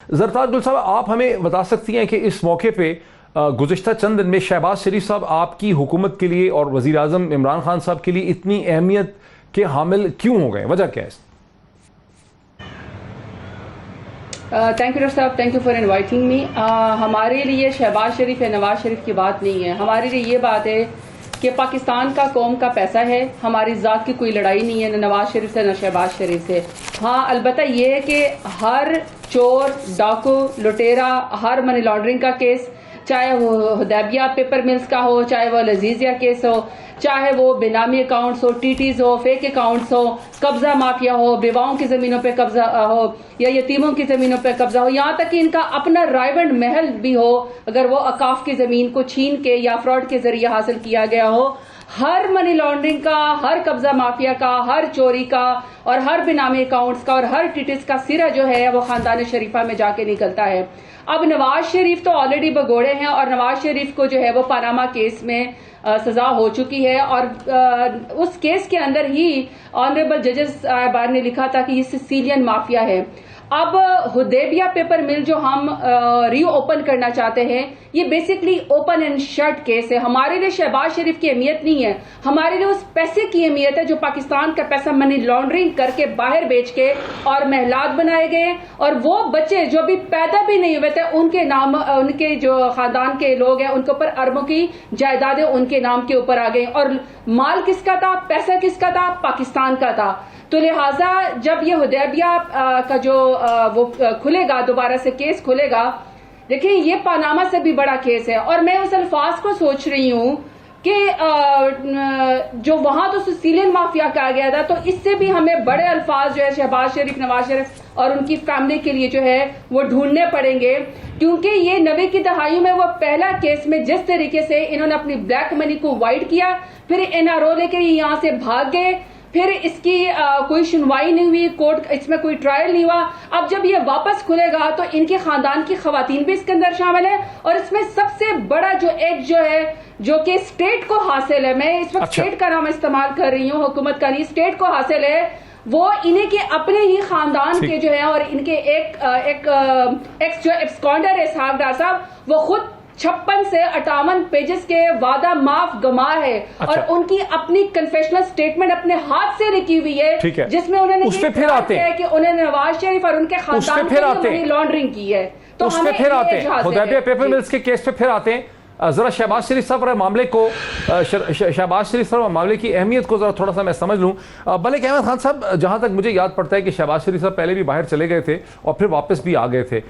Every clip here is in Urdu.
زرتاج گل صاحب، آپ ہمیں بتا سکتی ہیں کہ اس موقع پہ گزشتہ چند دن میں شہباز شریف صاحب آپ کی حکومت کے لیے اور وزیر اعظم عمران خان صاحب کے لیے اتنی اہمیت کے حامل کیوں ہو گئے؟ وجہ کیا ہے؟ تھینک یو ڈاکٹر صاحب، thank you for inviting me. ہمارے لیے شہباز شریف یا نواز شریف کی بات نہیں ہے. ہمارے لیے یہ بات ہے کہ پاکستان کا قوم کا پیسہ ہے. ہماری ذات کی کوئی لڑائی نہیں ہے، نہ نواز شریف سے نہ شہباز شریف سے. ہاں البتہ یہ ہے کہ ہر چور، ڈاکو، لٹیرا، ہر منی لانڈرنگ کا کیس، چاہے وہ حدیبیہ پیپر ملز کا ہو، چاہے وہ لذیذیہ کیس ہو، چاہے وہ بینامی اکاؤنٹس ہو، ٹی ٹیز ہو، فیک اکاؤنٹس ہو، قبضہ مافیا ہو، بیواؤں کی زمینوں پہ قبضہ ہو یا یتیموں کی زمینوں پہ قبضہ ہو، یہاں تک کہ ان کا اپنا رائیونڈ محل بھی ہو اگر وہ اوقاف کی زمین کو چھین کے یا فراڈ کے ذریعے حاصل کیا گیا ہو. ہر منی لانڈرنگ کا، ہر قبضہ مافیا کا، ہر چوری کا اور ہر بینامی اکاؤنٹس کا اور ہر ٹیٹس کا سرا جو ہے وہ خاندان شریفہ میں جا کے نکلتا ہے. اب نواز شریف تو آلریڈی بگوڑے ہیں اور نواز شریف کو جو ہے وہ پاناما کیس میں سزا ہو چکی ہے اور اس کیس کے اندر ہی آنریبل ججز بار نے لکھا تھا کہ یہ سیسیلین مافیا ہے. اب حدیبیہ پیپر مل جو ہم ری اوپن کرنا چاہتے ہیں، یہ basically open and shut case ہے. ہمارے لیے شہباز شریف کی اہمیت نہیں ہے، ہمارے لیے اس پیسے کی اہمیت ہے جو پاکستان کا پیسہ منی لانڈرنگ کر کے باہر بیچ کے اور محلات بنائے گئے اور وہ بچے جو بھی پیدا بھی نہیں ہوئے تھے ان کے نام، ان کے جو خاندان کے لوگ ہیں ان کے اوپر اربوں کی جائیدادیں ان کے نام کے اوپر آ گئی. اور مال کس کا تھا، پیسہ کس کا تھا؟ پاکستان کا تھا. تو لہٰذا جب یہ حدیبیہ کا جو وہ کھلے گا، دوبارہ سے کیس کھلے گا، دیکھیں یہ پاناما سے بھی بڑا کیس ہے. اور میں اس الفاظ کو سوچ رہی ہوں کہ جو وہاں تو سیسیلین مافیا کہا گیا تھا، تو اس سے بھی ہمیں بڑے الفاظ جو ہے شہباز شریف، نواز شریف اور ان کی فیملی کے لیے جو ہے وہ ڈھونڈنے پڑیں گے، کیونکہ یہ 90 کی دہائی میں وہ پہلا کیس میں جس طریقے سے انہوں نے اپنی بلیک منی کو وائٹ کیا، پھر NRO لے کے یہاں سے بھاگ گئے، پھر اس کی کوئی سنوائی نہیں ہوئی، کورٹ اس میں کوئی ٹرائل نہیں ہوا. اب جب یہ واپس کھلے گا تو ان کے خاندان کی خواتین بھی اس کے اندر شامل ہیں اور اس میں سب سے بڑا جو ایک جو ہے جو کہ اسٹیٹ کو حاصل ہے، میں اس وقت اسٹیٹ کا نام استعمال کر رہی ہوں، حکومت کا نہیں، اسٹیٹ کو حاصل ہے، وہ انہیں کے اپنے ہی خاندان کے جو ہے اور ان کے ایک جو ایکسکانڈر ہے اسحاق ڈار صاحب، وہ خود 56 سے 58 پیجز کے وعدہ معاف گواہ ہے اور ان کی اپنی کنفیشنل سٹیٹمنٹ اپنے ہاتھ سے لکھی ہوئی ہے جس میں انہوں نے یہ کہا ہے کہ انہوں نے نواز شریف اور ان کے خاندان کے لیے منی لانڈرنگ کی ہے. تو اس پہ پھر آتے ہیں حدیبیہ پیپر ملز کے کیس پہ پھر آتے ہیں. ذرا شہباز شریف صاحب اور معاملے کو، شہباز شریف صاحب اور معاملے کی اہمیت کو ذرا تھوڑا سا میں سمجھ لوں. ملک احمد خان صاحب، جہاں تک مجھے یاد پڑتا ہے کہ شہباز شریف صاحب پہلے بھی باہر چلے گئے تھے اور پھر واپس بھی آ گئے تھے.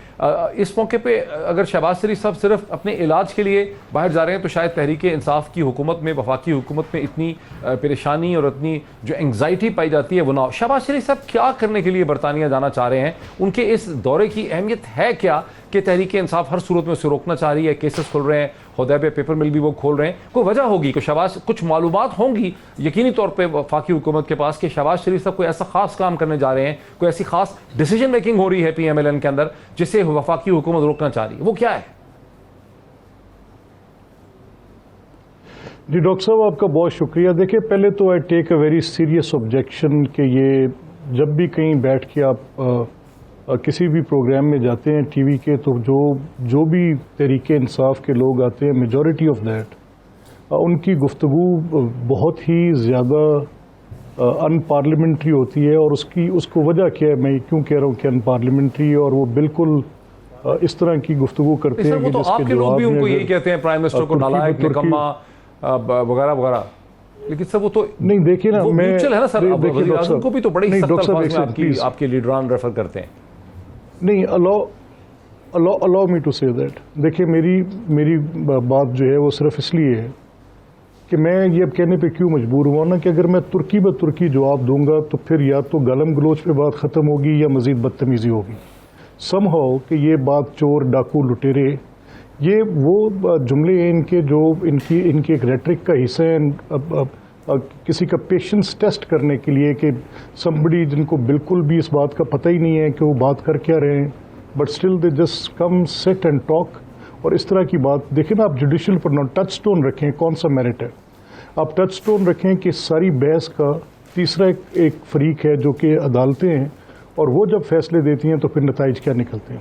اس موقع پہ اگر شہباز شریف صاحب صرف اپنے علاج کے لیے باہر جا رہے ہیں تو شاید تحریک انصاف کی حکومت میں، وفاقی حکومت میں اتنی پریشانی اور اتنی جو انگزائٹی پائی جاتی ہے وہ نہ ہو. شہباز شریف صاحب کیا کرنے کے لیے برطانیہ جانا چاہ رہے ہیں؟ ان کے اس دورے کی اہمیت ہے کیا کہ تحریک انصاف ہر صورت میں اسے روکنا چاہ رہی ہے؟ کیسز کھل رہے ہیں، حدیبیہ پیپر مل بھی وہ کھول رہے ہیں. کوئی وجہ ہوگی کہ شہباز، کچھ معلومات ہوں گی یقینی طور پہ وفاقی حکومت کے پاس کہ شہباز شریف صاحب کوئی ایسا خاص کام کرنے جا رہے ہیں، کوئی ایسی خاص ڈیسیجن میکنگ ہو رہی ہے PMLN کے اندر جسے وفاقی حکومت روکنا چاہ رہی ہے، وہ کیا ہے؟ جی ڈاکٹر صاحب، آپ کا بہت شکریہ. دیکھیں پہلے تو آئی ٹیک اے ویری سیریس آبجیکشن کہ یہ جب بھی کہیں بیٹھ کے آپ کسی بھی پروگرام میں جاتے ہیں ٹی وی کے، تو جو بھی تحریک انصاف کے لوگ آتے ہیں، میجورٹی آف دیٹ، ان کی گفتگو بہت ہی زیادہ ان پارلیمنٹری ہوتی ہے. اور اس کو وجہ کیا ہے، میں کیوں کہہ رہا ہوں کہ ان پارلیمنٹری، اور وہ بالکل اس طرح کی گفتگو کرتے ہیں کہ جس کے لوگ بھی ان کو یہی کہتے ہیں پرائم منسٹر کو نالائق، نکما وغیرہ وغیرہ. لیکن سر وہ تو نہیں، دیکھیے نا، میوچل ہے نا سر، وزیر اعظم کو بھی تو بڑے سخت الفاظ میں آپ کے لیڈران ریفر کرتے ہیں. نہیں، allow me to say that. دیکھیں میری بات جو ہے وہ صرف اس لیے ہے کہ میں یہ اب کہنے پہ کیوں مجبور ہوا نا کہ اگر میں ترکی بہ ترکی جواب دوں گا تو پھر یا تو گالم گلوچ پہ بات ختم ہوگی یا مزید بدتمیزی ہوگی. سم ہاؤ کہ یہ بات چور، ڈاکو، لٹیرے، یہ وہ جملے ہیں ان کے جو ان کی ایک ریٹرک کا حصہ ہیں کسی کا پیشنس ٹیسٹ کرنے کے لیے کہ سمبڈی جن کو بالکل بھی اس بات کا پتہ ہی نہیں ہے کہ وہ بات کر کیا رہے ہیں، but still they just come سٹ اینڈ ٹاک. اور اس طرح کی بات دیکھیں نا، آپ جوڈیشل پر ٹچ سٹون رکھیں، کون سا میرٹ ہے. آپ ٹچ سٹون رکھیں کہ ساری بحث کا تیسرا ایک فریق ہے جو کہ عدالتیں ہیں، اور وہ جب فیصلے دیتی ہیں تو پھر نتائج کیا نکلتے ہیں.